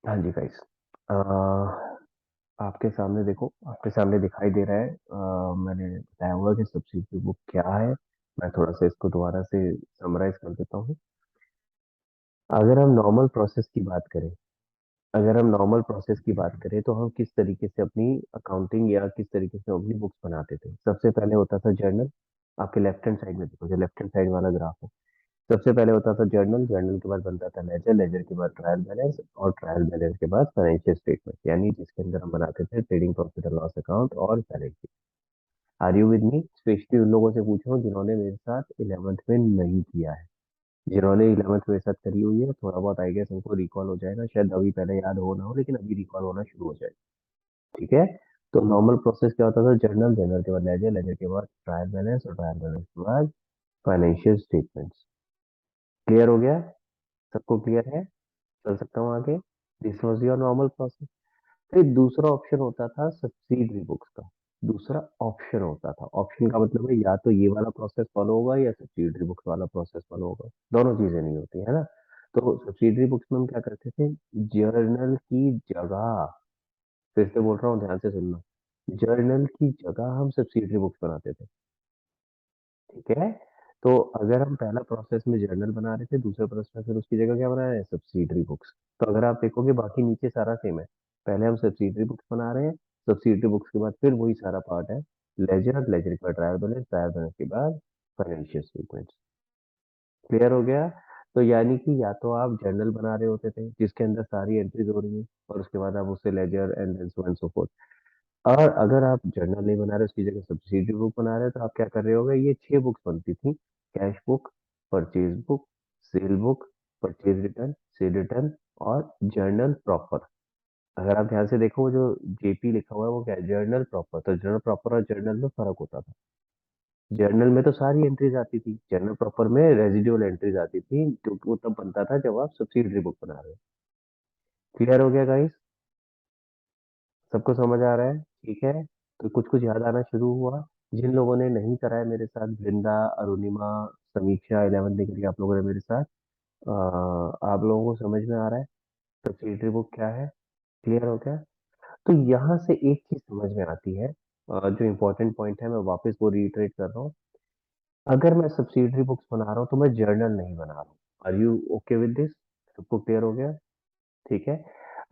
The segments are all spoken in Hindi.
हाँ जी गाइस, आपके सामने देखो, आपके सामने दिखाई दे रहा है। मैंने बताया हुआ कि सब्सिडी बुक क्या है। मैं थोड़ा सा इसको दोबारा से समराइज कर देता हूँ। अगर हम नॉर्मल प्रोसेस की बात करें अगर हम नॉर्मल प्रोसेस की बात करें तो हम किस तरीके से अपनी अकाउंटिंग या किस तरीके से अपनी बुक्स बनाते थे। सबसे पहले होता था जर्नल। आपके लेफ्ट हैंड साइड में देखो, जो लेफ्ट हैंड साइड वाला ग्राफ है, सबसे पहले होता था जर्नल। जर्नल के बाद बनता था लेजर। लेजर के बाद ट्रायल बैलेंस, और ट्रायल बैलेंस के बाद फाइनेंशियल स्टेटमेंट, यानी जिसके अंदर हम बनाते थे trading profit and loss account और balance sheet. Are you with me? Specially उन लोगों से पूछो जिन्होंने मेरे साथ 11th में नहीं किया है। जिन्होंने 11th मेरे साथ करी हुई है, थोड़ा बहुत आई गेस उनको रिकॉल हो जाएगा। शायद अभी पहले याद हो ना हो, लेकिन अभी रिकॉल होना शुरू हो जाएगा। ठीक है। तो नॉर्मल प्रोसेस क्या होता था? जर्नल, जर्नल के बाद लेजर, लेजर के बाद ट्रायल बैलेंस, और ट्रायल बैलेंस के बाद फाइनेंशियल स्टेटमेंट्स। क्लियर हो गया? सबको क्लियर है? चल सकता हूँ आगे। This was your normal process. फिर दूसरा ऑप्शन होता था सब्सिडरी बुक्स का। दूसरा ऑप्शन होता था, ऑप्शन का मतलब है या तो ये वाला प्रोसेस फॉलो होगा या सब्सिडरी बुक्स वाला प्रोसेस फॉलो होगा। दोनों चीजें नहीं होती है ना। तो सब्सिडरी बुक्स में हम क्या करते थे? जर्नल की जगह, फिर से बोल रहा हूँ, ध्यान से सुनना, जर्नल की जगह हम सब्सिडरी बुक्स बनाते थे। ठीक है। तो अगर हम पहला प्रोसेस में जर्नल बना रहे थे, दूसरे प्रोसेस में फिर उसकी जगह क्या बना रहे हैं? Subsidiary books. तो अगर आप देखोगे बाकी नीचे सारा सेम है। पहले हम सब्सिडरी बुक्स बना रहे हैं, सब्सिडरी बुक्स के बाद फिर वही सारा पार्ट है। लेजर, लेजर के बाद ट्रायल बैलेंस, ट्रायल बैलेंस के बाद फाइनेंशियल स्टेटमेंट्स। क्लियर हो गया? तो यानी कि या तो आप जर्नल बना रहे होते थे जिसके अंदर सारी एंट्रीज हो रही है, और उसके बाद आप उससे ledger and then so and so forth. और अगर आप जर्नल नहीं बना रहे, उसकी जगह सब्सिडी बुक बना रहे हो, तो आप क्या कर रहे होगे? ये 6 बुक्स बनती थी: cash book, purchase book, cell book, purchase return, cell return, और जर्नल प्रॉपर। अगर आप ध्यान से देखो, वो जो जेपी लिखा हुआ है वो क्या है? Journal proper. तो जर्नल प्रॉपर और जर्नल में फर्क होता था। जर्नल में तो सारी एंट्रीज आती थी, जर्नल प्रॉपर में रेजिडुअल एंट्रीज आती थी, क्योंकि वो तब बनता था जब आप सब्सिडरी बुक बना रहे हो। क्लियर हो गया गाइस? सबको समझ आ रहा है? ठीक है। तो कुछ कुछ याद आना शुरू हुआ। जिन लोगों ने नहीं करा है मेरे साथ, वृंदा, अरुणिमा, समीक्षा, 11 नहीं करी आप लोगों ने मेरे साथ, आप लोगों को समझ में आ रहा है सब्सिडरी बुक क्या है? क्लियर हो गया? तो यहाँ से एक चीज समझ में आती है, जो इम्पोर्टेंट पॉइंट है, मैं वापस वो रिइटरेट कर रहा हूँ। अगर मैं सब्सिडरी बुक्स बना रहा हूँ तो मैं जर्नल नहीं बना रहा हूँ। Are you okay with this? सबको क्लियर हो गया? ठीक है।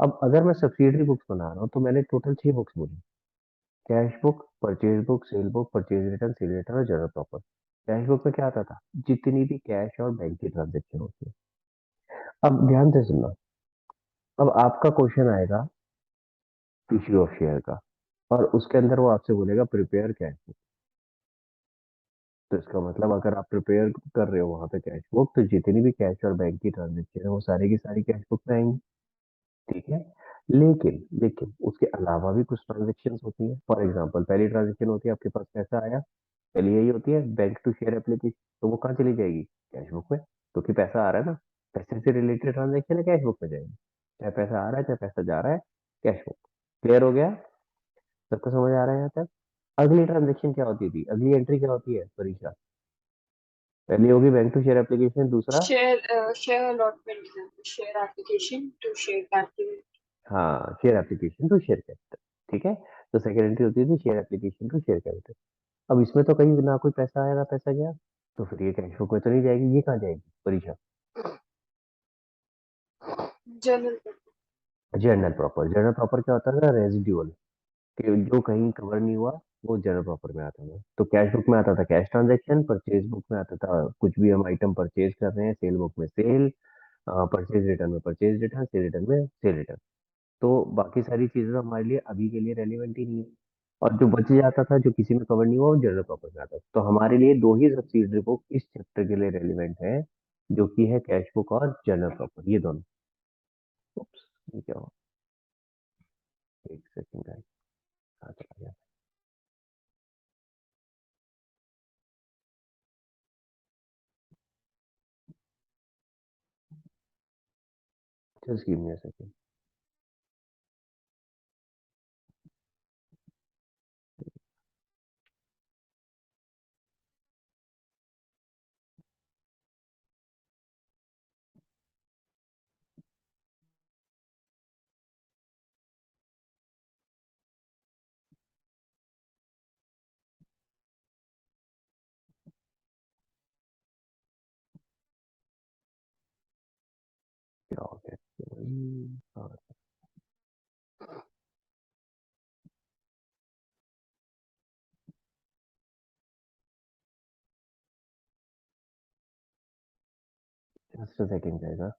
अब अगर मैं सब्सिडरी बुक्स बना रहा हूँ तो मैंने टोटल 6 बुक्स बोली: cash book, purchase book, cell book, purchase return, cell return और जर्नल प्रॉपर। कैश बुक में क्या आता था? जितनी भी कैश और बैंक की ट्रांजेक्शन होती है। अब ध्यान से सुनना। अब आपका क्वेश्चन आएगा इश्यू ऑफ शेयर का, और उसके अंदर वो आपसे बोलेगा प्रिपेयर कैश बुक। तो इसका मतलब अगर आप प्रिपेयर कर रहे हो वहां पे कैश बुक, तो जितनी भी कैश और बैंक की ट्रांजेक्शन है वो सारी की सारी कैश बुक में आएंगी। ठीक है। लेकिन लेकिन उसके अलावा भी कुछ ट्रांजेक्शन होती है। फॉर एग्जाम्पल, पहली ट्रांजेक्शन होती है आपके पास पैसा आया, पहले यही होती है बैंक टू शेयर एप्लीकेशन। तो वो कहाँ चली जाएगी? कैश बुक में। क्योंकि पैसा आ रहा है ना, पैसे से रिलेटेड ट्रांजेक्शन है, कैश बुक में जाएगी। चाहे पैसा आ रहा है चाहे पैसा जा रहा है, कैश बुक। क्लियर हो गया? सबको समझ आ रहा है यहाँ तक? अगली ट्रांजेक्शन क्या होती थी? अगली एंट्री क्या होती है परीक्षा? पहली होगी बैंक टू शेयर एप्लीकेशन, दूसरा, share allotment, share application to share capital. हाँ, share application to share capital. ठीक है। तो सेकेंड एंट्री होती थी share application to share capital. अब इसमें तो कहीं ना कोई पैसा आया ना पैसा गया, तो फिर ये कैश बुक में तो नहीं जाएगी। ये कहाँ जाएगी परीक्षा? Journal. Journal proper. Journal proper क्या होता है ना? रेजिड्यूअल, कि जो कहीं कवर नहीं हुआ, वो जर्नल प्रॉपर में आता था। तो कैश बुक में आता था कैश ट्रांजैक्शन, परचेज बुक में आता था कुछ भी हम आइटम परचेज कर रहे हैं, सेल बुक में सेल, परचेज रिटर्न में परचेज रिटर्न, सेल रिटर्न में सेल रिटर्न। तो बाकी सारी चीजें तो हमारे लिए अभी के लिए रेलिवेंट ही नहीं है। और जो बच जाता था, जो किसी में कवर नहीं हुआ, वो जनरल प्रॉपर में आता था। तो हमारे लिए दो ही सब्सिडरी बुक इस चैप्टर के लिए रेलिवेंट है, जो कि है कैश बुक और जनरल प्रॉपर, ये दोनों। Oops, ये क्या हुआ? एक सेकंड गाइस, कहाँ चला गया? Just give me a second. क्या हो गया? हाँ, जस्ट सेकंड जाएगा।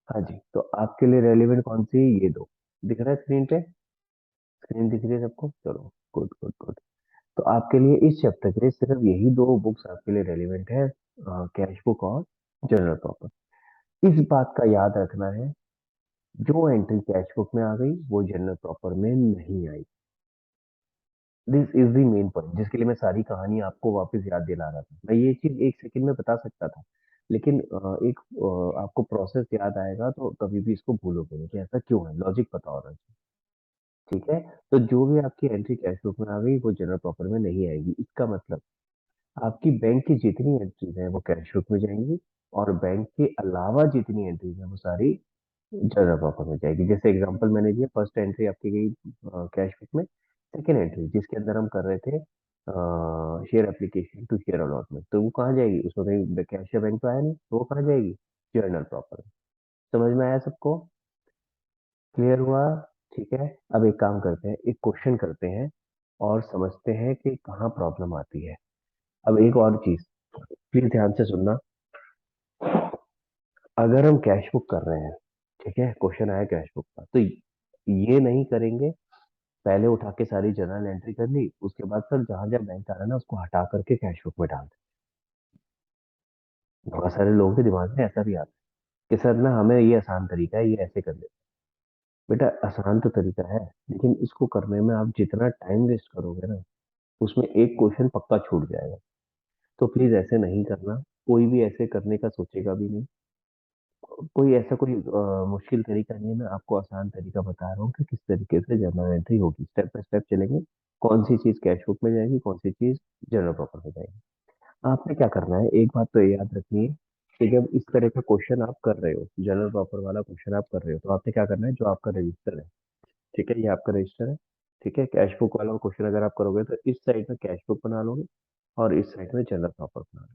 हाँ जी, तो आपके लिए रेलिवेंट कौन सी है? ये दो दिख रहा है स्क्रीन पे? स्क्रीन दिख रही है सबको? चलो, गुड गुड गुड। तो आपके लिए इस चैप्टर के लिए सिर्फ यही दो बुक्स आपके लिए रेलिवेंट है, कैश बुक और जनरल प्रॉपर। इस बात का याद रखना है, जो एंट्री कैश बुक में आ गई वो जनरल प्रॉपर में नहीं आई। This is the main point जिसके लिए मैं सारी कहानी आपको वापस याद दिला रहा था। मैं ये चीज एक सेकंड में बता सकता था, लेकिन आपको प्रोसेस याद आएगा तो कभी भी इसको भूलोगे नहीं कि ऐसा क्यों है, लॉजिक पता होना चाहिए। ठीक है? तो जो भी आपकी एंट्री कैश बुक में आ गई वो जनरल प्रॉपर में नहीं आएगी। इसका मतलब आपकी बैंक की जितनी एंट्रीज हैं वो कैश बुक में जाएंगी, और बैंक के अलावा जितनी एंट्रीज हैं वो सारी जनरल प्रॉपर में जाएगी। जैसे एग्जांपल मैंने दिया, फर्स्ट एंट्री आपकी गई कैश बुक में, सेकेंड एंट्री जिसके अंदर हम कर रहे थे share application to share allotment, तो वो कहाँ जाएगी? उसमें कहीं कैश या बैंक तो आया नहीं, तो वो कहाँ जाएगी? Journal proper. समझ में आया सबको? क्लियर हुआ? ठीक है। अब एक काम करते हैं, एक क्वेश्चन करते हैं और समझते हैं कि कहाँ प्रॉब्लम आती है। अब एक और चीज, प्लीज ध्यान से सुनना। अगर हम कैश बुक कर रहे हैं, ठीक है, क्वेश्चन आया कैश बुक का, तो ये नहीं करेंगे पहले उठा के सारी जर्नल एंट्री कर ली, उसके बाद सर जहां जहां बैंक आ रहा है ना उसको हटा करके कैश बुक में डाल दे। बहुत सारे लोगों के दिमाग में ऐसा भी आता है कि सर ना हमें ये आसान तरीका है, ये ऐसे कर ले। बेटा आसान तो तरीका है, लेकिन इसको करने में आप जितना टाइम वेस्ट करोगे ना, उसमें एक क्वेश्चन पक्का छूट जाएगा। तो प्लीज ऐसे नहीं करना, कोई भी ऐसे करने का सोचेगा भी नहीं। कोई ऐसा कोई मुश्किल तरीका नहीं है, मैं आपको आसान तरीका बता रहा हूँ कि किस तरीके से जर्नल एंट्री होगी। स्टेप बाय स्टेप चलेंगे, कौन सी चीज कैश बुक में जाएगी, कौन सी चीज जनरल प्रॉपर में जाएगी। आपने क्या करना है, एक बात तो ये याद रखनी है कि जब इस तरह का क्वेश्चन आप कर रहे हो, जनरल प्रॉपर वाला क्वेश्चन आप कर रहे हो, तो आपने क्या करना है, जो आपका रजिस्टर है, ठीक है, ये आपका रजिस्टर है, ठीक है, कैश बुक वाला क्वेश्चन अगर आप करोगे तो इस साइड में कैश बुक बना लोगे और इस साइड में जनरल प्रॉपर बना लोगे।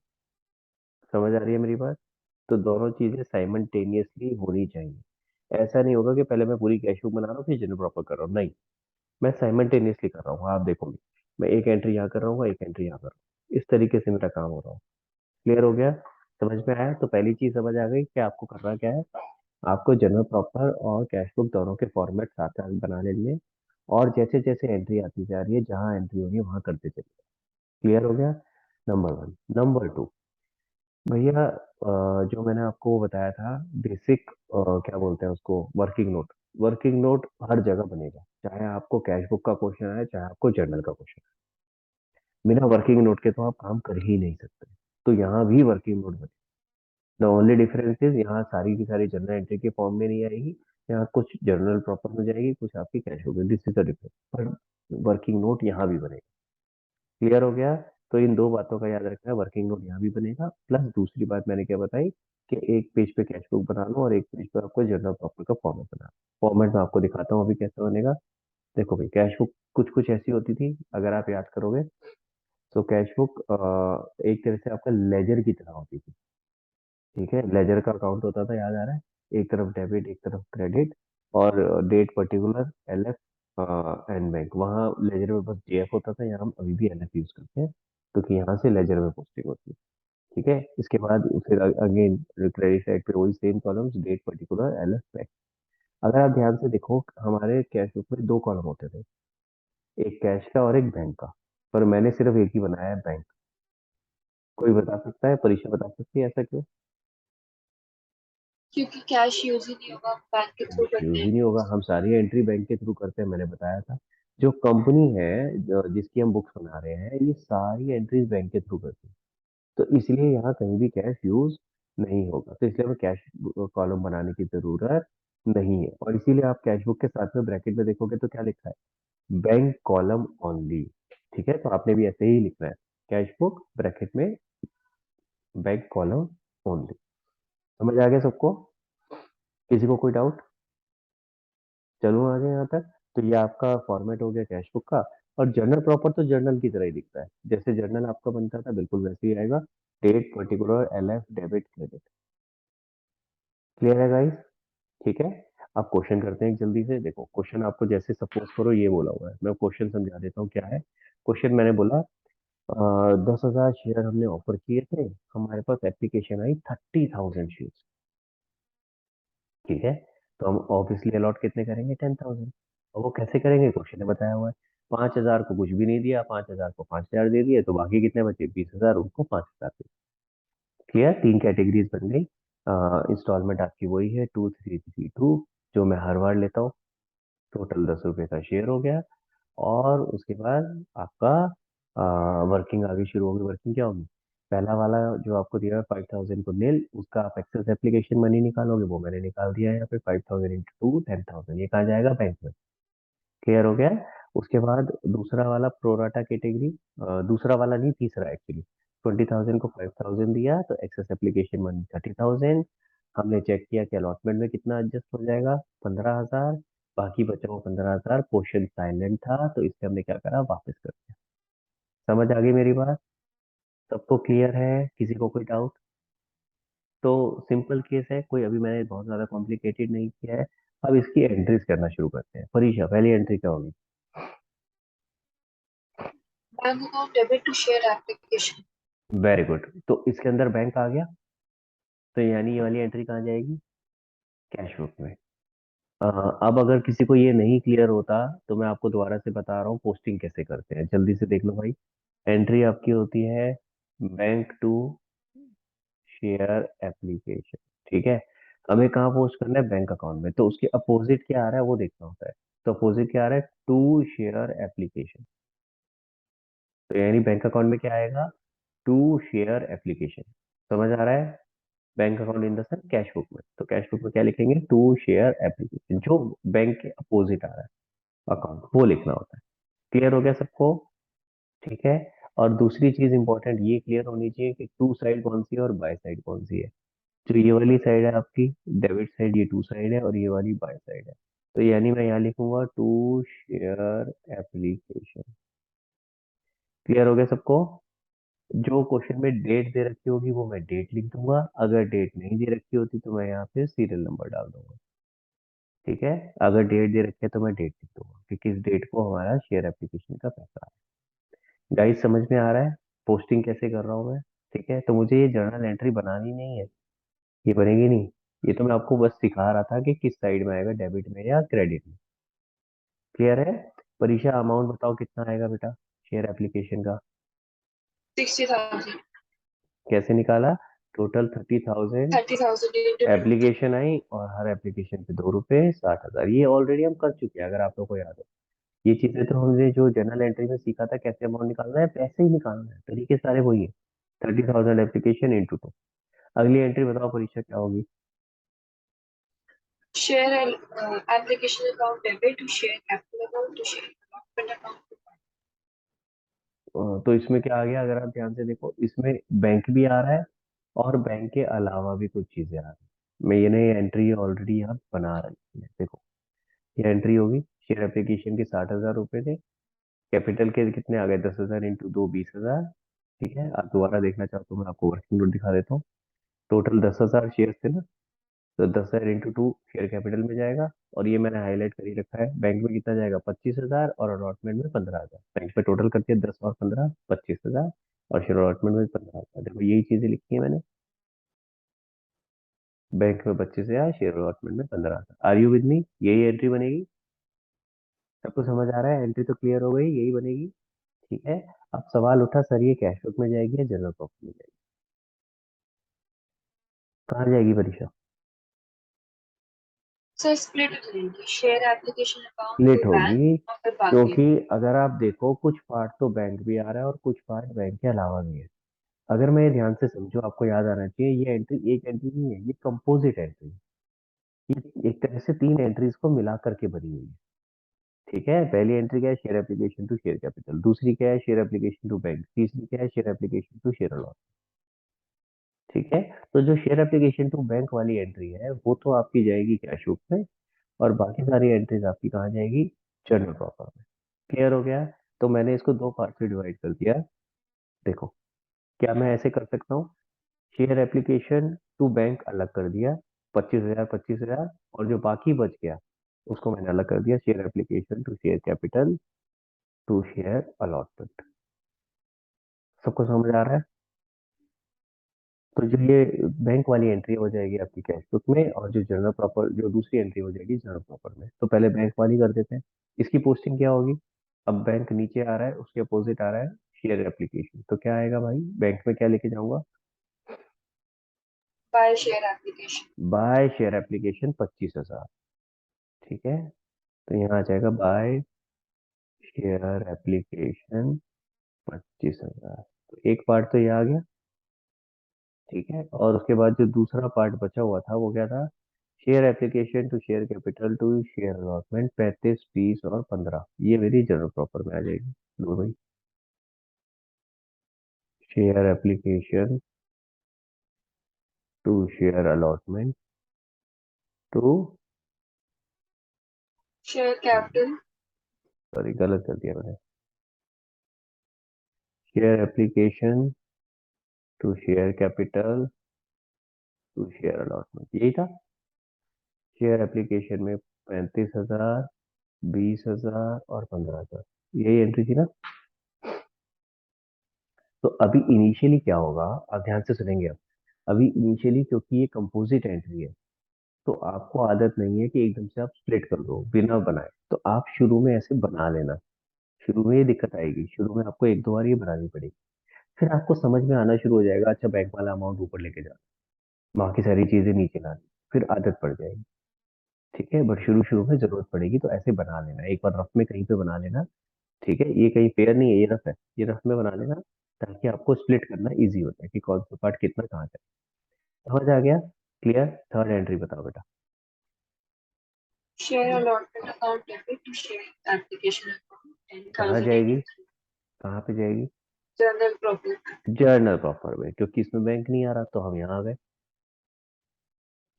समझ आ रही है मेरी बात? तो दोनों चीजें साइमल्टेनियसली होनी चाहिए। ऐसा नहीं होगा कि पहले मैं पूरी कैश बुक बना रहा हूँ फिर जनरल प्रॉपर कर रहा हूँ, नहीं। मैं साइमल्टेनियसली कर रहा हूँ, आप देखोगे। मैं एक एंट्री यहाँ कर रहा हूँ, एक एंट्री यहाँ कर रहा हूँ, इस तरीके से मेरा काम हो रहा है। क्लियर हो गया? समझ में आया? तो पहली चीज समझ आ गई कि आपको करना क्या है। आपको जनरल प्रॉपर और कैश बुक दोनों के फॉर्मेट साथ साथ बना लेंगे, और जैसे जैसे एंट्री आती जा रही है, जहां एंट्री होगी वहां करते चलिए। क्लियर हो गया? Number one. नंबर टू, भैया जो मैंने आपको बताया था बेसिक, क्या बोलते हैं उसको, वर्किंग नोट। वर्किंग नोट हर जगह बनेगा, चाहे आपको कैश बुक का क्वेश्चन आए चाहे आपको जर्नल का क्वेश्चन आए। बिना वर्किंग नोट के तो आप काम कर ही नहीं सकते। तो यहाँ भी वर्किंग नोट बने। द ओनली डिफरेंस इज यहाँ सारी की सारी जर्नल एंट्री के फॉर्म में नहीं आएगी, यहाँ कुछ जर्नल प्रॉपर में जाएगी, कुछ आपकी कैश बुक में। दिस इज द डिफरेंस, पर वर्किंग नोट यहाँ भी बनेगा। क्लियर हो गया? तो इन दो बातों का याद रखना है, वर्किंग नोट यहाँ भी बनेगा, प्लस दूसरी बात मैंने क्या बताई कि एक पेज पे कैश बुक बना लो और एक पेज पे आपको जर्नल प्रॉपर का फॉर्मेट बना। फॉर्मेट मैं आपको दिखाता हूँ अभी कैसे बनेगा। देखो भाई, कैश बुक कुछ कुछ ऐसी होती थी, अगर आप याद करोगे, तो कैश बुक एक तरह से आपका लेजर की तरह होती थी। ठीक है, लेजर का अकाउंट होता था, याद आ रहा है? एक तरफ डेबिट एक तरफ क्रेडिट, और date particular, LF and bank. वहाँ लेजर में बस डीएफ होता था, यहाँ हम अभी भी एलएफ यूज करते हैं क्योंकि यहाँ से लेजर में पोस्टिंग होती है। ठीक है, इसके बाद फिर अगेन क्रेडिट साइड पे वही same columns, date particular, LF bank. अगर आप ध्यान से देखो, हमारे कैश बुक में दो कॉलम होते थे, एक कैश का और एक बैंक का, पर मैंने सिर्फ एक ही बनाया है, बैंक। कोई बता सकता है, परीक्षा बता सकती है ऐसा क्यों? क्योंकि कैश यूज ही नहीं होगा, बैंक के थ्रू यूज करते ही हैं। नहीं होगा, हम सारी एंट्री बैंक के थ्रू करते हैं, मैंने बताया था। जो कंपनी है जिसकी हम बुक्स बना रहे हैं, ये सारी एंट्रीज बैंक के थ्रू करती है। तो इसलिए यहाँ कहीं भी कैश यूज नहीं होगा, तो इसलिए हमें कैश कॉलम बनाने की जरूरत नहीं है। और इसीलिए आप कैश बुक के साथ में ब्रैकेट में देखोगे तो क्या लिखा है, बैंक कॉलम ओनली। ठीक है, तो आपने भी ऐसे ही लिखना है, कैश बुक ब्रैकेट में बैंक कॉलम ओनली। समझ आ गया सबको? किसी को कोई डाउट? चलूँ आगे यहाँ तक? तो ये आपका फॉर्मेट हो गया कैश बुक का। और जर्नल प्रॉपर तो जर्नल की तरह ही दिखता है, जैसे जर्नल आपका बनता था बिल्कुल वैसे ही आएगा। Date, particular, LF, debit, credit. Clear है गाइस? ठीक है। अब क्वेश्चन करते हैं एक जल्दी से। देखो क्वेश्चन आपको जैसे सपोज करो ये बोला हुआ है, मैं क्वेश्चन समझा देता हूँ क्या है। क्वेश्चन मैंने बोला 10,000 शेयर हमने ऑफर किए थे, हमारे पास एप्लीकेशन आई 30,000 शेयर। ठीक है। तो हम ऑब्वियसली अलॉट कितने करेंगे? 10,000। और वो कैसे करेंगे? क्वेश्चन में बताया हुआ है। 5,000 को कुछ भी नहीं दिया, 5,000 को 5,000 दे दिए, तो बाकी कितने बचे? 20,000, उनको 5,000 दे। क्लियर? तीन कैटेगरीज बन गई। इंस्टॉलमेंट आपकी वही है 2332, जो मैं हर बार लेता हूँ। टोटल 10 रुपए का शेयर हो गया। और उसके बाद आपका वर्किंग आगे शुरू होगी। वर्किंग क्या होगी? पहला वाला जो आपको दिया है 5,000 को नील, उसका आप एक्सेस एप्लीकेशन मनी निकालोगे, वो मैंने निकाल दिया है यहाँ पे। 5,000 इंटू 2, 10,000, ये कहाँ जाएगा? बैंक में। क्लियर हो गया? उसके बाद दूसरा वाला प्रोराटा कैटेगरी, दूसरा वाला नहीं, तीसरा एक्चुअली। 20,000 को 5,000 दिया, तो एक्सेस एप्लीकेशन मनी 30,000। हमने चेक किया कि अलॉटमेंट में कितना एडजस्ट हो जाएगा, 15,000। बाकी बचा हुआ 15,000 पोर्शन साइलेंट था, तो इससे हमने क्या करा? वापस कर दिया। समझ आ गई मेरी बात? सबको क्लियर है? किसी को कोई डाउट? तो सिंपल केस है, कोई अभी मैंने बहुत ज्यादा कॉम्प्लिकेटेड नहीं किया है। अब इसकी एंट्रीज करना शुरू करते हैं। परीक्षा, पहली एंट्री क्या होगी? Bank account debit to share application. Very good. तो इसके अंदर बैंक आ गया, तो यानी ये वाली एंट्री कहाँ जाएगी? कैश बुक में। अ, अब अगर किसी को ये नहीं क्लियर होता, तो मैं आपको दोबारा से बता रहा हूँ पोस्टिंग कैसे करते हैं, जल्दी से देख लो भाई। एंट्री आपकी होती है बैंक टू शेयर एप्लीकेशन। ठीक है। हमें कहाँ पोस्ट करना है? बैंक अकाउंट में। तो उसके अपोजिट क्या आ रहा है वो देखना होता है। तो अपोजिट क्या आ रहा है? To share application. तो यानी बैंक अकाउंट में क्या आएगा? To share application. समझ आ रहा है? Bank account in the sense cash book में। तो कैश बुक में क्या लिखेंगे? टू शेयर एप्लीकेशन, जो बैंक के अपोजिट आ रहा है अकाउंट, वो लिखना होता है। क्लियर हो गया सबको? ठीक है। और दूसरी चीज इंपॉर्टेंट ये क्लियर होनी चाहिए कि टू साइड कौन सी है और बाय साइड कौन सी है। जो ये वाली साइड है आपकी डेबिट साइड, ये टू साइड है, और ये वाली बाय साइड है। तो यानी मैं यहाँ लिखूंगा टू शेयर एप्लीकेशन। क्लियर हो गया सबको? जो क्वेश्चन में डेट दे रखी होगी वो मैं डेट लिख दूंगा, अगर डेट नहीं दे रखी होती तो मैं यहाँ पे सीरियल नंबर डाल दूंगा। ठीक है। अगर डेट दे रखी है तो मैं डेट लिख दूंगा कि किस डेट को हमारा शेयर एप्लीकेशन का पैसा है। गाइस समझ में आ रहा है पोस्टिंग कैसे कर रहा हूँ मैं? ठीक है। तो मुझे ये जर्नल एंट्री बनानी नहीं है, ये बनेगी नहीं। ये तो मैं आपको बस सिखा रहा था कि किस साइड में आएगा, डेबिट में या क्रेडिट में। क्लियर है? परीक्षा, अमाउंट बताओ कितना आएगा बेटा शेयर एप्लीकेशन का? 60,000। कैसे निकाला? Total 30,000 30,000 into 20। एप्लीकेशन आई, और हर एप्लीकेशन पे 2 रुपए, 60,000। ये ऑलरेडी हम कर चुके हैं, अगर आप लोग को याद हो। ये चीजें तो हमने जो जनरल एंट्री में सीखा था, कैसे अमाउंट निकालना है, पैसे ही निकालना है, तरीके सारे वही है। 30,000 एप्लीकेशन इंटू 2। अगली एंट्री बताओ परीक्षा क्या होगी? Share application account debit to share capital account to share allotment account to fund. तो इसमें क्या आ गया? अगर आप ध्यान से देखो, इसमें बैंक भी आ रहा है और बैंक के अलावा भी कुछ चीजें आ रही है। मैं ये नहीं, एंट्री ऑलरेडी यहाँ बना रखी है, देखो। ये एंट्री होगी, शेयर एप्लीकेशन के 60,000 रुपए थे। कैपिटल के कितने आ गए? 10,000 इंटू 2, 20,000। ठीक है। आप दोबारा देखना चाहो तो मैं आपको वर्किंग नोट दिखा देता हूँ। टोटल 10,000 शेयर थे ना, तो 10,000 इंटू 2 शेयर कैपिटल में जाएगा। और ये मैंने हाईलाइट कर ही रखा है, बैंक में कितना जाएगा? 25,000, और अलॉटमेंट में 15,000। बैंक में टोटल करके 10 और 15, 25,000। और शेयर अलॉटमेंट में 15,000। देखो यही चीजें लिखी है मैंने। बैंक में 25,000, शेयर अलॉटमेंट में 15,000। Are you with me? यही एंट्री बनेगी। सबको समझ आ रहा है? एंट्री तो क्लियर हो गई, यही बनेगी। ठीक है। अब सवाल उठा, सर ये कैश बुक में जाएगी या जनरल प्रॉफिट में जाएगी? कहाँ जाएगी परीक्षा? सर स्प्लिट हो जाएगी, share application account late to bank होगी, और फिर बाकी। क्योंकि अगर आप देखो कुछ पार्ट तो बैंक भी आ रहा है और कुछ पार्ट बैंक के अलावा भी है। अगर मैं ये ध्यान से समझो, आपको याद आना चाहिए, ये एंट्री एक एंट्री नहीं है, ये कंपोजिट एंट्री। ये एक तरह से तीन एंट्रीज को मिला करके बनी हुई है। ठीक है। पहली एंट्री क्या है? Share application to share capital. दूसरी क्या है? Share application to bank. तीसरी क्या है? Share application to share allot. ठीक है। तो जो शेयर एप्लीकेशन टू बैंक वाली एंट्री है, वो तो आपकी जाएगी कैश बुक में। और बाकी सारी एंट्रीज आपकी कहाँ जाएगी, जनरल प्रॉपर में। क्लियर हो गया? तो मैंने इसको दो पार्ट में डिवाइड कर दिया। देखो, क्या मैं ऐसे कर सकता हूँ, शेयर एप्लीकेशन टू बैंक अलग कर दिया, 25,000 25,000, और जो बाकी बच गया उसको मैंने अलग कर दिया, share application to share capital to share allotment. सबको समझ आ रहा है? तो जो ये बैंक वाली एंट्री हो जाएगी आपकी कैश बुक में, और जो जनरल प्रॉपर, जो दूसरी एंट्री हो जाएगी जनरल प्रॉपर में। तो पहले बैंक वाली कर देते हैं। इसकी पोस्टिंग क्या होगी? अब बैंक नीचे आ रहा है, उसके अपोजिट आ रहा है शेयर एप्लीकेशन, तो क्या आएगा भाई, बैंक में क्या लेके जाऊंगा, by share application. By share application 25,000। ठीक है, तो यहाँ आ जाएगा बाय शेयर एप्लीकेशन 25,000। तो एक पार्ट तो ये आ गया। ठीक है, और उसके बाद जो दूसरा पार्ट बचा हुआ था वो क्या था, share application to share capital to share allotment 35, 20 और 15, ये मेरी जनरल प्रॉपर में आ जाएगी दोनों ही। Share application to share allotment to, share capital. Sorry गलत कर दिया मैंने, share application to share capital to share allotment, यही था। शेयर एप्लीकेशन में 35,000, 20,000 और 15,000, यही एंट्री थी ना। तो अभी इनिशियली क्या होगा, आप ध्यान से सुनेंगे। अब अभी इनिशियली, क्योंकि ये कंपोजिट एंट्री है, तो आपको आदत नहीं है कि एकदम से आप स्प्लिट कर दो बिना बनाए, तो आप शुरू में ऐसे बना लेना। शुरू में ये दिक्कत आएगी, शुरू में आपको एक दो बार ये बनानी पड़ेगी, फिर आपको समझ में आना शुरू हो जाएगा, अच्छा बैंक वाला अमाउंट ऊपर लेके जाना, बाकी सारी चीजें नीचे लानी, फिर आदत पड़ जाएगी। ठीक है, बट शुरू शुरू में जरूरत पड़ेगी, तो ऐसे बना लेना, एक बार रफ में कहीं पे बना लेना। ठीक है, ये कहीं पेयर नहीं है, ये रफ है, ये रफ में बना लेना, ताकि आपको स्प्लिट करना इजी होता है कि कौन सा पार्ट कितना कहाँ जाए। समझ आ गया? क्लियर? थर्ड एंट्री बताओ बेटा। Share allotment account debit to share application account कहाँ 10,000 जाएगी, into कहाँ पे जाएगी, जनरल प्रॉफिट। जर्नल प्रॉपर में, क्योंकि इसमें बैंक नहीं आ रहा, तो हम यहाँ आ गए।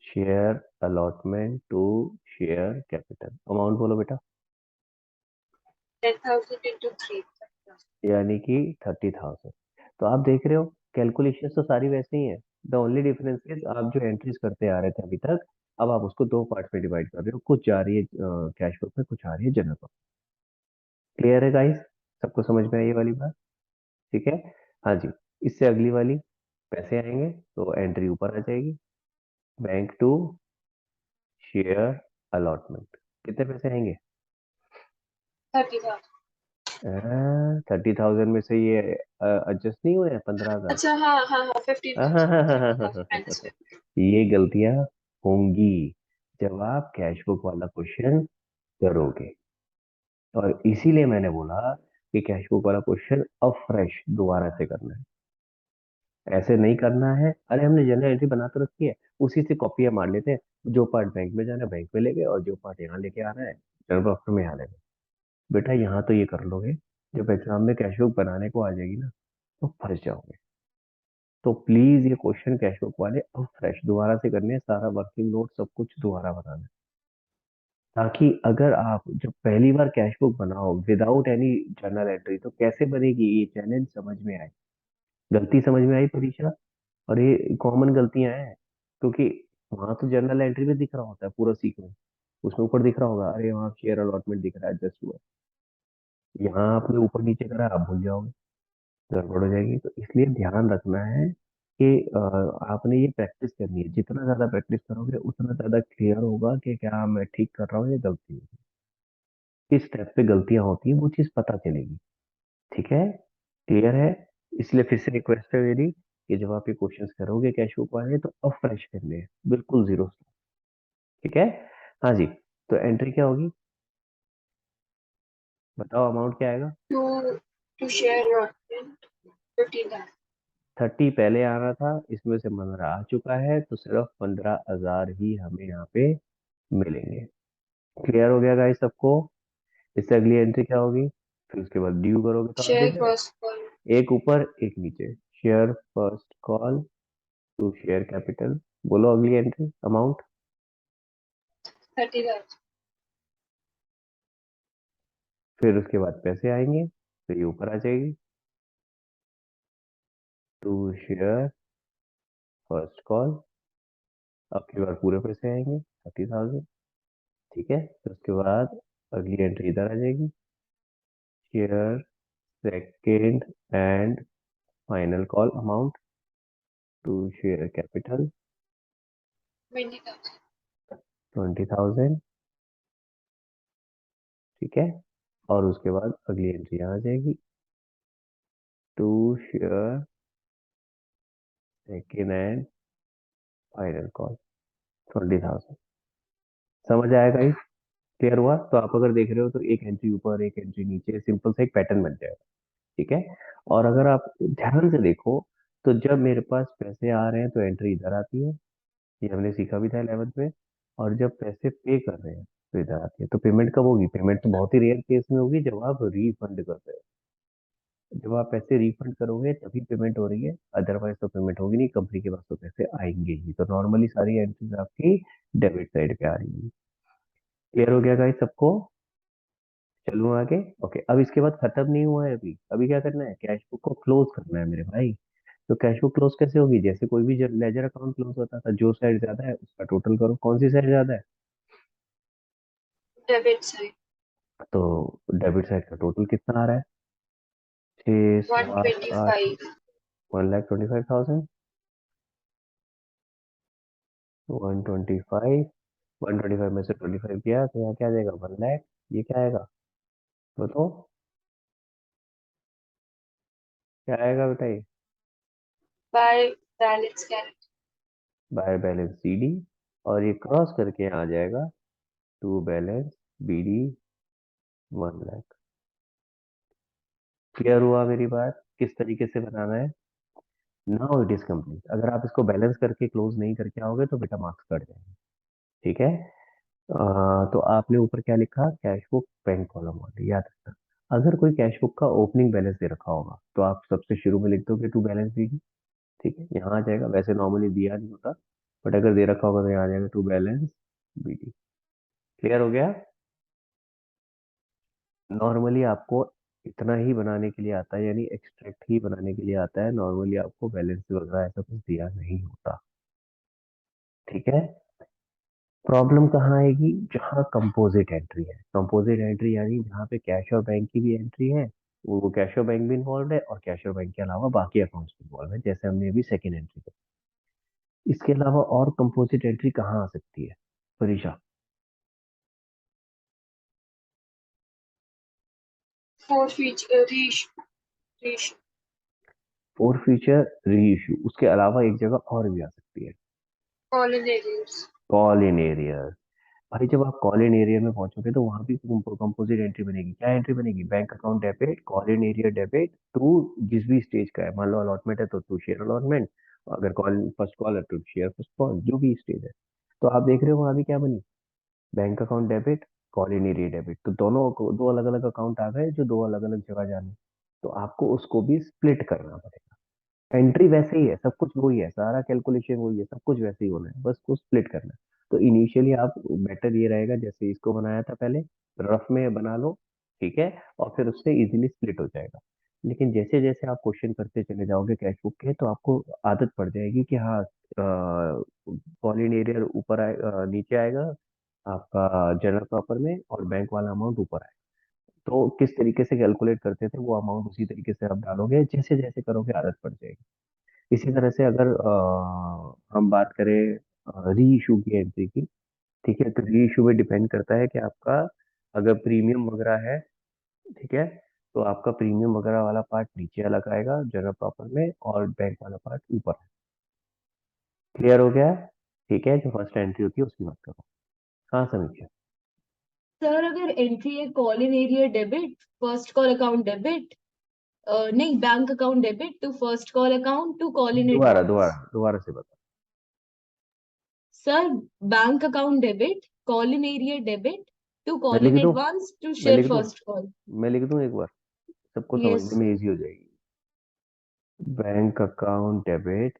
Share allotment to share capital, amount बोलो बेटा। 10,000 into 3। यानी कि 30,000। तो आप देख रहे हो, कैलकुलेशन तो सारी वैसे ही है। द ओनली डिफरेंस इज आप जो एंट्रीज करते आ रहे थे अभी तक, अब आप उसको दो पार्ट में डिवाइड कर रहे हो, कुछ जा रही है कैश बुक में, कुछ आ रही है जनरल बुक। क्लियर है गाइस? सबको समझ में आई ये वाली बात? ठीक है। हाँ जी, इससे अगली वाली, पैसे आएंगे तो एंट्री ऊपर आ जाएगी, बैंक टू शेयर अलॉटमेंट। कितने पैसे आएंगे? 30,000। 30,000 में से ये एडजस्ट नहीं हुए 15,000। अच्छा, हाँ हाँ हाँ, 15,000 15,000 माइनस 50। ये गलतियां होंगी जब आप कैश बुक वाला क्वेश्चन करोगे, और इसीलिए मैंने बोला कि कैश बुक वाला क्वेश्चन अब फ्रेश दोबारा से करना है। ऐसे नहीं करना है, अरे हमने जनरल एंट्री बना तो रखी है, उसी से कॉपियां मार लेते हैं, जो पार्ट बैंक में जाना है बैंक में ले गए, और जो पार्ट यहाँ लेके आना है जनरल प्रॉफिट में यहाँ ले गए। बेटा यहाँ तो ये कर लोगे, जब एग्जाम में कैश बुक बनाने को आ जाएगी ना, तो फंस जाओगे। तो प्लीज ये क्वेश्चन कैश बुक वाले अब फ्रेश दोबारा से करने हैं, सारा वर्किंग नोट सब कुछ दोबारा बनाना है, ताकि अगर आप जब पहली बार कैश बुक बनाओ विदाउट एनी जर्नल एंट्री, तो कैसे बनेगी ये चैलेंज समझ में आए। गलती समझ में आई परीक्षा? और ये कॉमन गलतियां हैं, क्योंकि वहां तो जर्नल एंट्री में दिख रहा होता है पूरा सीक्वेंस, उसमें ऊपर दिख रहा होगा, अरे वहाँ शेयर अलॉटमेंट दिख रहा है जस्ट हुआ, यहाँ आपने ऊपर नीचे करा, आप भूल जाओगे, गड़बड़ हो जाएगी। तो इसलिए ध्यान रखना है कि आपने ये प्रैक्टिस करनी है, जितना ज्यादा प्रैक्टिस करोगे उतना ज्यादा क्लियर होगा कि क्या मैं ठीक कर रहा हूँ या गलती है, किस स्टेप पे गलतियां होती है वो चीज पता चलेगी। ठीक है, क्लियर है? इसलिए फिर से रिक्वेस्ट है मेरी कि जब आप ये क्वेश्चंस करोगे कैश बुक वाले, तो अब फ्रेश करने हैं, बिल्कुल जीरो से। ठीक है, हाँ जी। तो एंट्री क्या होगी, बताओ अमाउंट क्या आएगा। To to share allotment 15,000। 30 पहले आना था, इसमें से 15 आ चुका है, तो सिर्फ 15,000 ही हमें यहाँ पे मिलेंगे। क्लियर हो गया गाइस सबको? इससे अगली एंट्री क्या होगी, फिर उसके बाद ड्यू करोगे तो आप शेयर देख रहे हो, फर्स्ट कॉल एक ऊपर एक नीचे, share first call to share capital. बोलो अगली एंट्री अमाउंट। 30,000। फिर उसके बाद पैसे आएंगे तो ये ऊपर आ जाएगी। टू शेयर फर्स्ट कॉल, अब की बार पूरे पैसे आएंगे 30,000। ठीक है, फिर उसके बाद अगली एंट्री इधर आ जाएगी, share second and final call amount to share capital 20,000. 20,000। ठीक है, और उसके बाद अगली एंट्री यहाँ आ जाएगी, to share second and final call 20,000। समझ आएगा ही? क्लियर हुआ? तो आप अगर देख रहे हो तो एक एंट्री ऊपर एक एंट्री नीचे, सिंपल सा एक पैटर्न बन जाएगा। ठीक है, और अगर आप ध्यान से देखो तो जब मेरे पास पैसे आ रहे हैं तो एंट्री इधर आती है, ये हमने सीखा भी था 11th में। और जब पैसे पे कर रहे हैं तो इधर आती है। तो पेमेंट कब होगी? पेमेंट तो बहुत ही रेयर केस में होगी, जब आप रीफंड कर रहे हो। जब आप पैसे रिफंड करोगे तभी पेमेंट हो रही है, अदरवाइज तो पेमेंट होगी नहीं, कंपनी के पास तो पैसे आएंगे ही। तो नॉर्मली सारी एंट्रीज आपकी डेबिट साइड पे आ रही है। क्लियर हो गया गाइस सबको? चलूँ आगे? ओके, अब इसके बाद खत्म नहीं हुआ है, अभी अभी क्या करना है, कैश बुक को क्लोज करना है मेरे भाई। तो कैश बुक क्लोज कैसे होगी? जैसे कोई भी लेजर अकाउंट क्लोज होता था, जो साइड ज्यादा है उसका टोटल करो। कौन सी साइड ज्यादा है? Debit side. तो डेबिट साइड का टोटल कितना आ रहा है? 6, 7, 8, 125. 1,25,000। 125, 125 में से 25 किया तो यहाँ क्या आ जाएगा? 1 लाख। ये क्या आएगा बताओ? क्या आएगा बताइए? By balance guarantee. By balance CD, और ये क्रॉस करके यहाँ आ जाएगा टू बैलेंस BD 1 लाख। क्लियर हुआ मेरी बात? किस तरीके से बनाना है? Now it is complete. अगर आप इसको बैलेंस करके क्लोज नहीं करके आओगे तो बेटा मार्क्स कट जाएंगे। ठीक है, तो आपने ऊपर क्या लिखा? कैश बुक बैंक कॉलम वाले, याद रखना। अगर कोई कैश बुक का ओपनिंग बैलेंस दे रखा होगा तो आप सबसे शुरू में लिख दोगे टू बैलेंस BD। ठीक है, यहाँ आ जाएगा, वैसे नॉर्मली दिया नहीं होता, बट अगर दे रखा होगा तो यहाँ आ जाएगा टू बैलेंस BD। क्लियर हो गया? नॉर्मली आपको इतना ही बनाने के लिए आता है, यानी एक्सट्रैक्ट ही बनाने के लिए आता है, नॉर्मली आपको बैलेंस वगैरह ऐसा कुछ दिया नहीं होता। ठीक है, प्रॉब्लम कहाँ आएगी? जहाँ कंपोजिट एंट्री है। कंपोजिट एंट्री यानी जहाँ पे कैश और बैंक की भी एंट्री है, वो कैश और बैंक भी इन्वॉल्व है, और कैश और बैंक के अलावा बाकी अकाउंट्स भी इन्वॉल्व है, जैसे हमने अभी सेकेंड एंट्री की। इसके अलावा और कंपोजिट एंट्री कहाँ आ सकती है परीक्षा? Forfeit. Reissue. Reissue. For future री इशू, उसके अलावा एक जगह और भी आ सकती है, Call in arrears. Call in arrear. भाई जब आप कॉल इन एरिया में पहुंचोगे तो वहां भी कंपोजिट एंट्री बनेगी। क्या एंट्री बनेगी? Bank account debit, call in arrear debit to जिस भी स्टेज का है। मान लो अलॉटमेंट है तो टू शेयर अलॉटमेंट, अगर कॉल फर्स्ट कॉल है तो शेयर फर्स्ट कॉल, जो भी स्टेज है। तो आप देख रहे हो वहां भी क्या बनी? Bank account debit, call in arrear debit. तो दोनों दो अलग अलग अकाउंट आ गए जो दो अलग अलग जगह जाने। तो आपको उसको भी स्प्लिट करना पड़ेगा। एंट्री वैसे ही है, सब कुछ वही है, सारा कैलकुलेशन वही है, सब कुछ वैसे ही होना है, बस उसको स्प्लिट करना है। तो इनिशियली आप बेटर ये रहेगा जैसे इसको बनाया था पहले, रफ में बना लो। ठीक है, और फिर उससे इजीली स्प्लिट हो जाएगा। लेकिन जैसे जैसे आप क्वेश्चन करते चले जाओगे कैश बुक के, तो आपको आदत पड़ जाएगी कि हाँ, कॉलिन एरिया ऊपर नीचे आएगा आपका जनरल प्रॉपर में, और बैंक वाला अमाउंट ऊपर आएगा। तो किस तरीके से कैलकुलेट करते थे वो अमाउंट, उसी तरीके से आप डालोगे, जैसे जैसे करोगे आदत पड़ जाएगी। इसी तरह से अगर हम बात करें री इशू की एंट्री की, ठीक है, तो री इशू में डिपेंड करता है कि आपका अगर प्रीमियम वगैरह है, ठीक है, तो आपका प्रीमियम वगैरह वाला पार्ट नीचे अलग आएगा जनरल प्रॉपर में, और बैंक वाला पार्ट ऊपर। क्लियर हो गया? ठीक है, जो फर्स्ट एंट्री होती है उसकी बात करो। हाँ समीक्षा। सर अगर एंट्री है call in arrear debit, first call account debit, नहीं bank account debit to first call account to call in दोबारा दोबारा एडवांस। दोबारा से बता। Sir bank account debit, call in arrear debit to मैं कॉल लिख इन दूं? एडवांस टू मैं शेयर लिख दूं? First call. मैं लिख दूं एक बार, सबको यस समझने में सर। इजी हो जाएगी। बैंक अकाउंट डेबिट,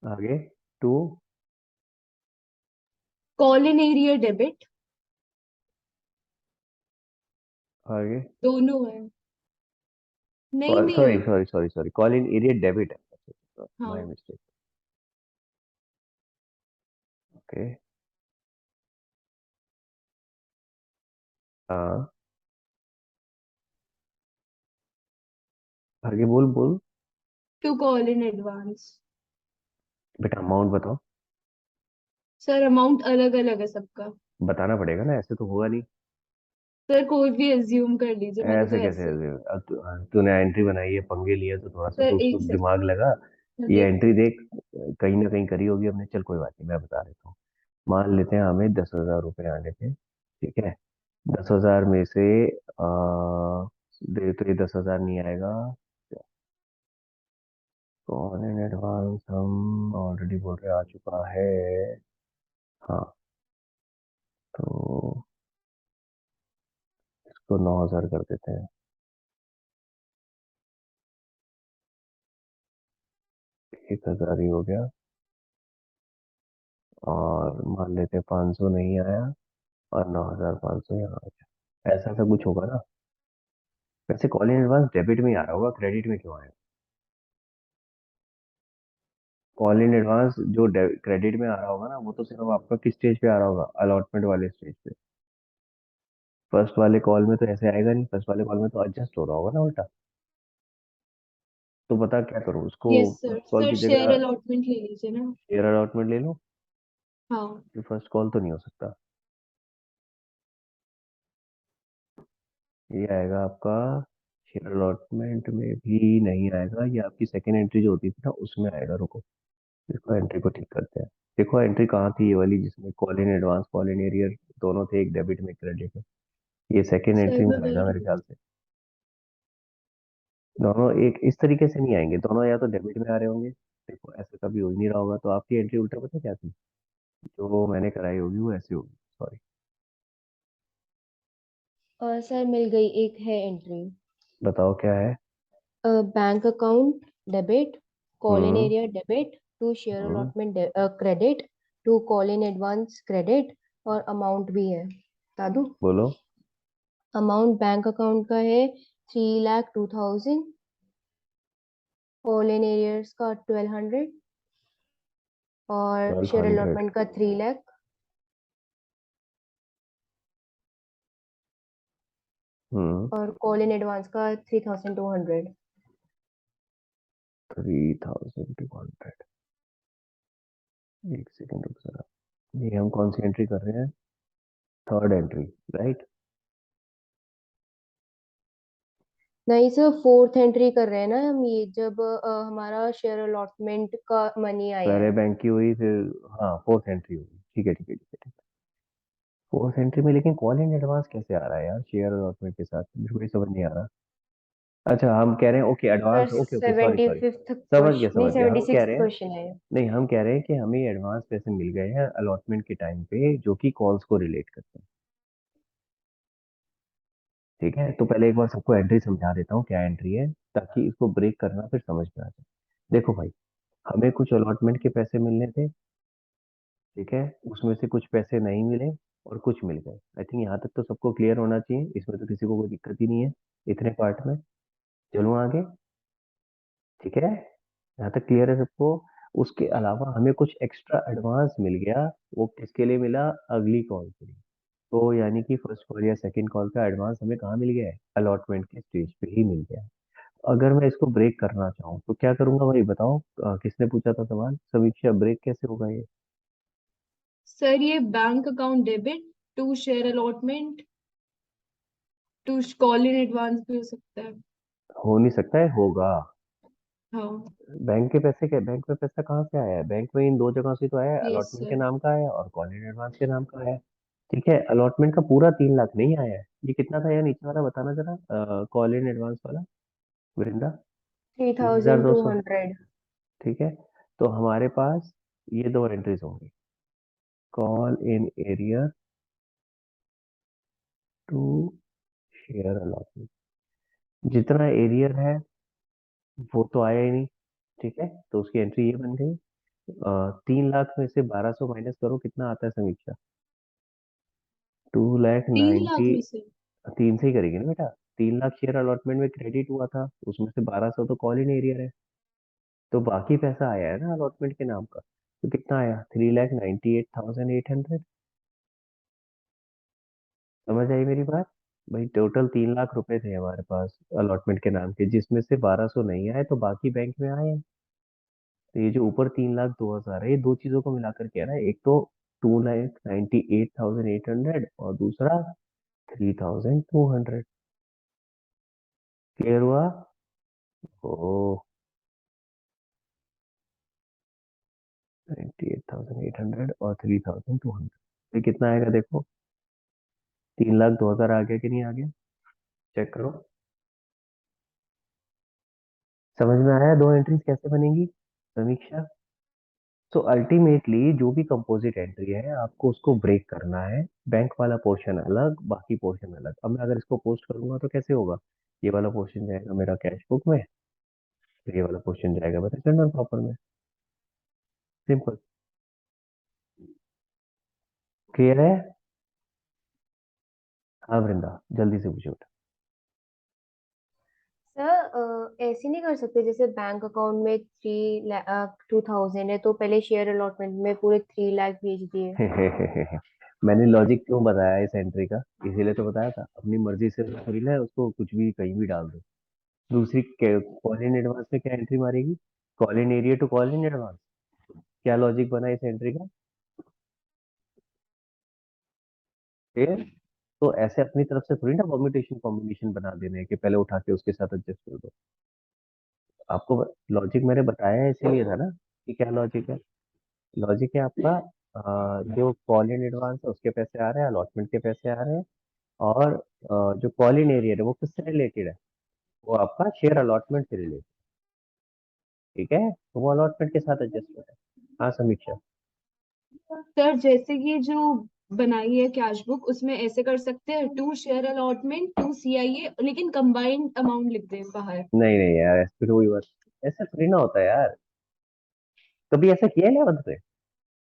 आगे to, call in arrear debit आगे दोनों है। नहीं नहीं सॉरी है। Sorry sorry sorry, call in arrear debit है, माय हाँ। मिस्टेक। ओके। हाँ, आगे बोल बोल। To call in advance. बेटा अमाउंट बताओ। सर अमाउंट अलग अलग है सबका। बताना पड़ेगा ना, ऐसे तो होगा नहीं। सर कोई भी एज्यूम कर लीजिए, मैंने तो ऐसे कैसे ऐसे। अब तूने एंट्री बनाई है, पंगे लिए, तो थोड़ा सा सर तो उसको एक दिमाग सेकंड। लगा। ये देख। एंट्री देख, कहीं ना कहीं करी होगी हमने। चल कोई बात नहीं, मैं बता देता हूँ। मान लेते हैं हमें 10,000 रुपये आने थे, ठीक है। 10,000 में से दे तो ये 10,000 नहीं आएगा। कौन इन एडवांस हम ऑलरेडी बोल रहे आ चुका है। हाँ, तो इसको 9,000 कर देते हैं। 1,000 ही हो गया। और मान लेते हैं 500 नहीं आया, और 9,500 यहाँ आ गया। ऐसा सा कुछ होगा ना। वैसे कॉल इन एडवांस डेबिट में ही आ रहा होगा, क्रेडिट में क्यों आएगा? कॉल इन एडवांस जो क्रेडिट में आ रहा होगा ना, वो तो सिर्फ आपका किस स्टेज पे आ रहा होगा, अलॉटमेंट वाले स्टेज पे। फर्स्ट वाले कॉल में तो ऐसे आएगा नहीं, फर्स्ट वाले कॉल में तो एडजस्ट हो रहा होगा ना उल्टा। तो बता क्या करूँ उसको। Yes sir, first call sir की शेयर जगह अलॉटमेंट ले लीजिए ना। शेयर अलॉटमेंट ले लूँ? हाँ। ये फर्स्ट कॉल तो नहीं हो सकता। ये आएगा आपका, शेयर अलॉटमेंट में भी नहीं आएगा, ये आपकी सेकेंड एंट्री जो होती थी ना उसमें आएगा। रुको, इसको एंट्री को ठीक करते हैं। देखो एंट्री कहाँ थी, ये वाली जिसमें call in advance call in arrear दोनों थे, एक डेबिट में एक क्रेडिट में। ये सेकेंड सर एंट्री में मैं आएगा वही। मेरे ख्याल से। दोनों एक इस तरीके से नहीं आएंगे, दोनों या तो डेबिट में आ रहे होंगे। देखो ऐसे कभी हो ही नहीं रहा होगा, तो आपकी एंट्री उल्टा पता क्या थी, जो मैंने कराई होगी वो ऐसी होगी। सॉरी। और सर मिल गई, एक है एंट्री। बताओ क्या है। Bank account debit, call in hmm. Arrear debit, to share hmm. Allotment credit, to call in advance credit, और अमाउंट भी है। बता दूं? बोलो। अमाउंट बैंक अकाउंट का है 3,02,000, कॉल इन एरियर्स का 1,200, और ट्वेल्व शेयर हंड्रेड अलॉटमेंट का 3 लाख, हम्म। और कॉल इन एडवांस का 3,200। 3,200। एक सेकेंड रुक जरा। ये हम कौन सी एंट्री कर रहे हैं? Third entry, right. नहीं सर, फोर्थ एंट्री कर रहे हैं ना हम, ये जब हमारा शेयर अलॉटमेंट का मनी आया पहले है। बैंक की हुई, फिर हाँ फोर्थ एंट्री हुई। ठीक है ठीक है ठीक है ठीक है। फोर्थ एंट्री में लेकिन कॉल इन एडवांस कैसे आ रहा है यार, शेयर अलॉटमेंट के साथ, मेरे को ये समझ नहीं आ रहा। अच्छा हम कह रहे हैं, okay sir advance, okay okay, sorry seventy sorry. Fifth समझ गया क्वेश्चन, नहीं समझ गया, सेवेंटी हम कह सिक्स रहे हैं। क्वेश्चन है। नहीं, हम कह रहे हैं कि हमें एडवांस पैसे मिल गए हैं अलॉटमेंट के टाइम पे, जो कि कॉल्स को रिलेट करते हैं। ठीक है, तो पहले एक बार सबको एंट्री समझा देता हूँ क्या एंट्री है, ताकि इसको ब्रेक करना फिर समझ में आ जाए। देखो भाई, हमें कुछ अलॉटमेंट के पैसे मिलने थे, ठीक है। उसमें से कुछ पैसे नहीं मिले और कुछ मिल गए। आई थिंक यहाँ तक तो सबको क्लियर होना चाहिए, इसमें तो किसी को कोई दिक्कत ही नहीं है इतने पार्ट में। चलो आगे। ठीक है, यहाँ तक क्लियर है सबको। उसके अलावा हमें कुछ एक्स्ट्रा एडवांस मिल गया। वो किसके लिए मिला? अगली कॉल के लिए। तो यानी कि फर्स्ट कॉल या सेकंड कॉल का एडवांस हमें कहाँ मिल गया है? अलॉटमेंट के स्टेज पे ही मिल गया है। अगर मैं इसको ब्रेक करना चाहूँ तो क्या करूंगा भाई बताओ? किसने पूछा था सवाल? समीक्षा, ब्रेक कैसे होगा ये? सर ये bank account debit to share allotment to call in advance भी हो सकता है। हो नहीं सकता है, होगा। हाँ। बैंक के पैसे, क्या बैंक में पैसा कहाँ से आया है? बैंक में इन दो जगह से तो आया है, यस अलॉटमेंट के सर। नाम का आया है और कॉल इन एडवांस के नाम का आया है। ठीक है, अलॉटमेंट का पूरा 3 लाख नहीं आया है। ये कितना था यार नीचे वाला, बताना जरा, कॉल इन एडवांस वाला, वृंदा। थ्री तीन थाउजेंड हजार दो टू सौ हंड्रेड ठीक है, तो हमारे पास ये दो एंट्रीज होंगी, call in arrear to share allotment. जितना एरियर है वो तो आया ही नहीं, ठीक है, तो उसकी एंट्री ये बन गई। 3 लाख में से 1,200 माइनस करो, कितना आता है समीक्षा? 2 लाख 3 लाख 90। में से। 3 से ही करेगी ना बेटा। 3 लाख शेयर अलॉटमेंट में क्रेडिट हुआ था, उसमें से 1200 तो कॉल इन एरियर है, तो बाकी पैसा आया है ना अलॉटमेंट के नाम का, तो कितना आया? 3,98,800। समझ आई मेरी बात? भाई टोटल 3 लाख रुपए थे हमारे पास अलॉटमेंट के नाम के, जिसमें से 1200 नहीं आए तो बाकी बैंक में आए हैं। तो ये जो ऊपर 3,02,000 है, ये दो चीजों को मिलाकर के है ना, एक तो 2,98,800 और दूसरा 3,200। क्लियर हुआ? ओ, 98,800 और 3,200, ये कितना आएगा देखो? 3,02,000 आ गया कि नहीं आ गया? चेक करो। समझ में आया दो एंट्रीज कैसे बनेंगी? समीक्षा। तो अल्टीमेटली जो भी कंपोजिट एंट्री है आपको उसको ब्रेक करना है, बैंक वाला पोर्शन अलग, बाकी पोर्शन अलग। अब मैं अगर इसको पोस्ट करूंगा तो कैसे होगा? ये वाला पोर्शन जाएगा मेरा कैश बुक में, फिर ये वाला पोर्शन जाएगा मेरा जनरल प्रॉपर में। सिंपल। क्लियर है? हाँ वृंदा, जल्दी से पूछो। सर ऐसे नहीं कर सकते, जैसे बैंक अकाउंट में 2,000 है तो पहले शेयर अलॉटमेंट में पूरे 3 लाख भेज दिए। मैंने लॉजिक क्यों बताया इस एंट्री का, इसीलिए तो बताया था, अपनी मर्जी से थोड़ी ना है, उसको कुछ भी कहीं भी डाल दो। दूसरी कॉल इन एडवांस में क्या एंट्री मारेगी? Call in arrear to call in advance. क्या लॉजिक बना इस एंट्री का? फिर तो ऐसे अपनी तरफ से थोड़ी ना परम्यूटेशन कॉम्बिनेशन बना देने हैं कि पहले उठा के उसके साथ एडजस्ट कर दो। आपको लॉजिक मैंने बताया है इसीलिए था ना, कि क्या लॉजिक है। लॉजिक है आपका जो कॉल इन एडवांस है उसके पैसे आ रहे हैं, अलॉटमेंट के पैसे आ रहे हैं, और जो कॉल इन एरिया है वो किससे रिलेटेड है? वो आपका शेयर अलॉटमेंट से रिलेटेड। ठीक है, तो वो अलॉटमेंट के साथ एडजस्ट है। हाँ समीक्षा। सर जैसे कि जो बनाई है कैश बुक, उसमें ऐसे कर सकते हैं, to share allotment, to CIA, लेकिन कंबाइंड अमाउंट लिख दें बाहर। नहीं नहीं यार, ऐसे फिर वही बात, ऐसा थोड़ी ना होता है यार। कभी ऐसा किया है 11th पे?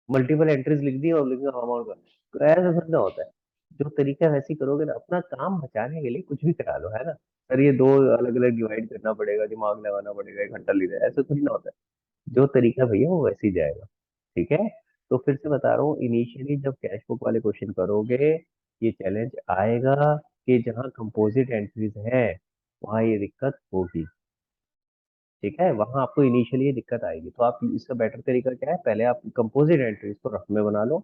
मल्टीपल एंट्रीज लिख दी और लिख दिया अमाउंट का, तो ऐसा थोड़ी ना होता है। जो तरीका वैसे ही करोगे ना, अपना काम बचाने के लिए कुछ भी करा लो, है ना। सर ये दो अलग अलग डिवाइड करना पड़ेगा, दिमाग लगाना पड़ेगा, एक घंटा लेगा, ऐसा थोड़ी ना होता है। जो तरीका भैया वो वैसे ही जाएगा। ठीक है। तो फिर से बता रहा हूँ, इनिशियली जब कैश बुक वाले क्वेश्चन करोगे, ये चैलेंज आएगा कि जहाँ कंपोजिट एंट्रीज है वहां ये दिक्कत होगी। ठीक है, वहां आपको इनिशियली ये दिक्कत आएगी, तो आप इसका बेटर तरीका क्या है, पहले आप कंपोजिट एंट्रीज को रफ में बना लो,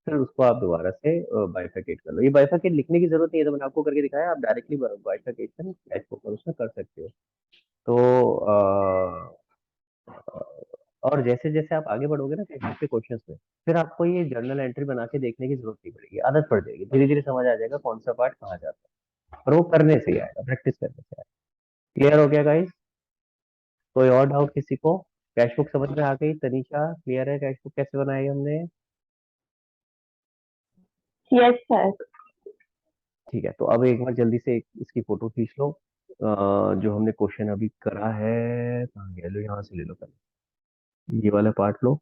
फिर उसको आप दोबारा से बाइफरकेट कर लो। ये बाइफरकेट लिखने की जरूरत नहीं है, तो मैंने आपको करके दिखाया, आप डायरेक्टली बाइफरकेशन कैश बुक पर उसमें कर सकते हो। तो और जैसे जैसे आप आगे बढ़ोगे ना टेक्निक के क्वेश्चंस में, फिर आपको ये जर्नल एंट्री बना के देखने की जरूरत नहीं पड़ेगी, आदत पड़ जाएगी, धीरे धीरे समझ आ जाएगा कौन सा पार्ट कहाँ जाता है, और वो करने से ही आएगा, प्रैक्टिस करने से आएगा। क्लियर हो गया गाइस? कोई और डाउट किसी को? कैश बुक समझ में आ गई? तनीषा क्लियर है कैश बुक कैसे बनाई हमने? Yes sir. ठीक है, तो अब एक बार जल्दी से इसकी फोटो खींच लो। जो हमने क्वेश्चन अभी करा है, कहाँ गया, लो यहाँ से ले लो पहले, ये वाला पार्ट लो।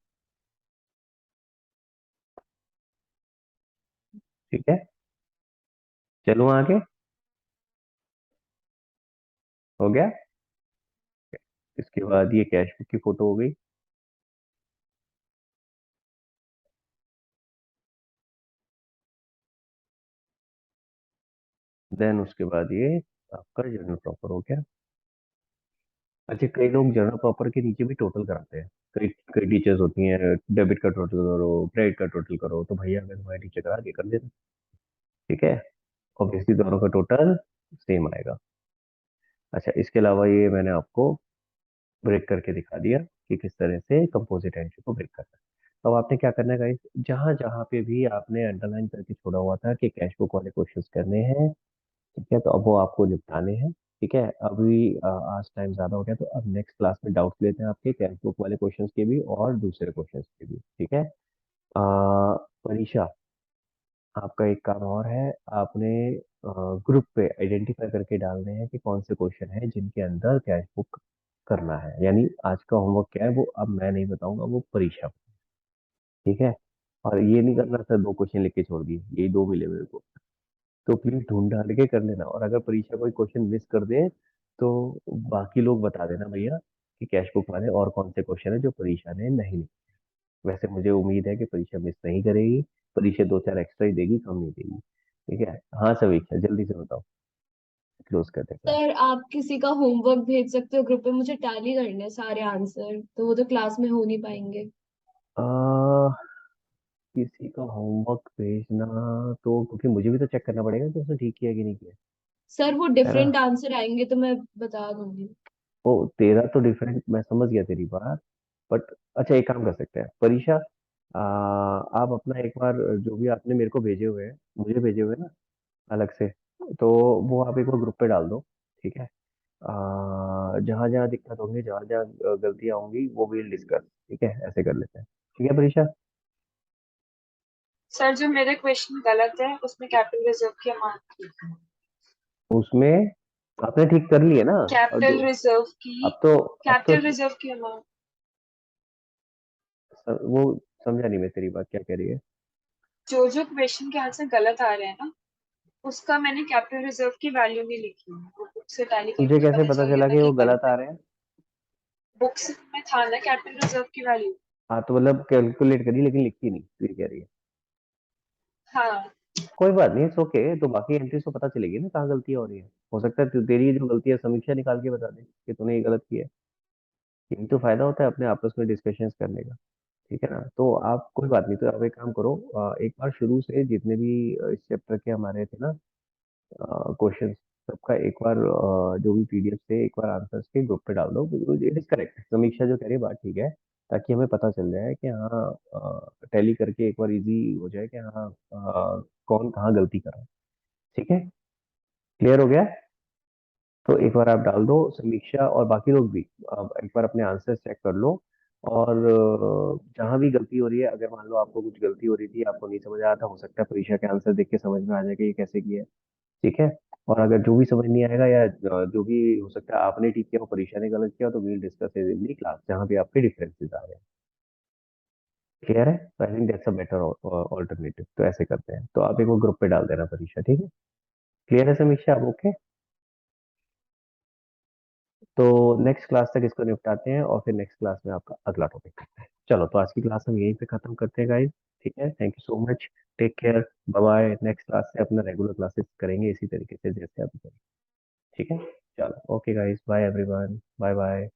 ठीक है, चलो आगे। हो गया? इसके बाद ये कैश बुक की फोटो हो गई। देन उसके बाद ये आपका जर्नल प्रॉपर हो गया। अच्छा, कई लोग जर्नल प्रॉपर के नीचे भी टोटल कराते हैं। कई कई टीचर्स होती हैं, डेबिट का टोटल करो, क्रेडिट का टोटल करो, तो भैया अगर हमारे टीचर करा के कर देना। ठीक है, ऑब्वियसली दोनों का टोटल सेम आएगा। अच्छा, इसके अलावा ये मैंने आपको ब्रेक करके दिखा दिया कि किस तरह से कंपोजिट एंट्री को ब्रेक करना है। अब आपने क्या करना है गाइस, जहां जहां पे भी आपने अंडरलाइन करके छोड़ा हुआ था कि कैश बुक वाले क्वेश्चंस करने हैं, ठीक है, तो अब वो आपको निपटाने हैं। ठीक है, अभी आज टाइम ज्यादा हो गया, तो अब नेक्स्ट क्लास में डाउट लेते हैं आपके कैश बुक वाले क्वेश्चंस के भी और दूसरे क्वेश्चंस के भी। ठीक है। परीक्षा, आपका एक काम और है, आपने ग्रुप पे आइडेंटिफाई करके डालने हैं कि कौन से क्वेश्चन है जिनके अंदर कैश बुक करना है, यानी आज का होमवर्क क्या है वो अब मैं नहीं बताऊंगा, वो परीक्षा। ठीक है, और ये नहीं करना सर 2 क्वेश्चन लिख के छोड़ दिए, यही 2 मिले मेरे को। तो प्लीज ढूंढ ढाल के कर लेना, और अगर परीक्षा कोई क्वेश्चन मिस कर दे तो बाकी लोग बता देना भैया कि कैश बुक वाले और कौन से क्वेश्चन है जो परीक्षा ने नहीं लिखे। वैसे मुझे उम्मीद है कि परीक्षा मिस नहीं करेगी, परीक्षा दो चार एक्स्ट्रा ही देगी, कम नहीं देगी। ठीक है, हाँ समीक्षा जल्दी से बताओ, क्लोज कर देता है। सर आप किसी का होमवर्क भेज सकते हो ग्रुप पे, मुझे टैली करने हैं सारे आंसर, तो वो तो क्लास में हो नहीं पाएंगे। आ, किसी का होमवर्क भेजना, तो क्योंकि मुझे भी तो चेक करना पड़ेगा कि उसने ठीक किया कि नहीं किया, सर वो है ना। डिफरेंट आंसर आएंगे तो मैं बता दूंगी। ओ तेरा तो डिफरेंट, मैं समझ गया तेरी बात, बट अच्छा एक काम कर सकते हैं परीक्षा, आप अपना एक बार जो भी आपने मेरे को भेजे हुए हैं, मुझे भेजे हुए हैं ना अलग से, तो वो आप एक बार ग्रुप पे डाल दो। ठीक है, जहाँ जहाँ दिक्कत होंगी, जहाँ जहाँ गलतियाँ होंगी, वो विल डिस्कस। ठीक है, ऐसे कर लेते हैं। ठीक है परीक्षा। सर जो मेरे क्वेश्चन गलत है उसमें कैपिटल रिजर्व की अमाउंट ठीक है। उसमें आपने ठीक कर लिए ना। और कैपिटल जो रिजर्व की अब तो कैपिटल रिजर्व की अमाउंट, वो समझा नहीं मैं तेरी बात क्या कह रही है। जो जो क्वेश्चन के आंसर गलत आ रहे हैं ना, उसका मैंने कैपिटल रिजर्व की वैल्यू नहीं लिखी है। वो बुक से टैली की तुझे मुझे कैसे पता पता चल गया चला था कि कि वो गलत गलत आ है। रहे हैं। बुक्स में था ना कैपिटल रिजर्व की वैल्यू। हाँ तो मतलब कैलकुलेट करी लेकिन लिखी नहीं, तू ये कह रही है। हाँ। कोई बात नहीं, इट्स ओके, तो बाकी एंट्रीज तो पता चलेगी ना कहाँ गलतियां हो रही है। हो सकता है तेरी जो गलती है समीक्षा निकाल के बता दे कि तूने ये गलत किया है। यही तो फायदा होता है अपने आपस में डिस्कशंस करने का। ठीक है ना, तो आप कोई बात नहीं, तो आप एक काम करो, एक बार शुरू से जितने भी इस चैप्टर के हमारे थे ना क्वेश्चन, सबका एक बार जो भी पीडीएफ थे एक बार आंसर्स के ग्रुप पे डाल दो। इट इज करेक्ट, समीक्षा जो कह रही है बात ठीक है, ताकि हमें पता चल जाए कि हाँ टैली करके एक बार इजी हो जाए कि हाँ कौन कहाँ गलती कर रहा है। ठीक है, क्लियर हो गया। तो एक बार आप डाल दो समीक्षा, और बाकी लोग भी एक बार अपने आंसर्स चेक कर लो। और जहाँ भी गलती हो रही है, अगर मान लो आपको कुछ गलती हो रही थी, आपको नहीं समझ आया था, हो सकता है परीक्षा के आंसर देख के समझ में आ जाए कि ये कैसे किया है। ठीक है, और अगर जो भी समझ नहीं आएगा या जो भी हो सकता है आपने ठीक किया, वो परीक्षा ने गलत किया, तो we'll discuss it in the class जहाँ भी आपके डिफरेंसेस आ रहे हैं। क्लियर है, तो I think that's a better alternative, तो ऐसे करते हैं, तो आप एक वो ग्रुप पे डाल देना परीक्षा। ठीक है, क्लियर है समीक्षा, आप ओके। तो नेक्स्ट क्लास तक इसको निपटाते हैं, और फिर नेक्स्ट क्लास में आपका अगला टॉपिक करते हैं। चलो, तो आज की क्लास हम यहीं पे खत्म करते हैं गाइस। ठीक है, thank you so much, take care, bye bye. Next class से अपना रेगुलर क्लासेस करेंगे इसी तरीके से जैसे अभी करें। ठीक है, चलो okay guys, bye everyone, bye bye.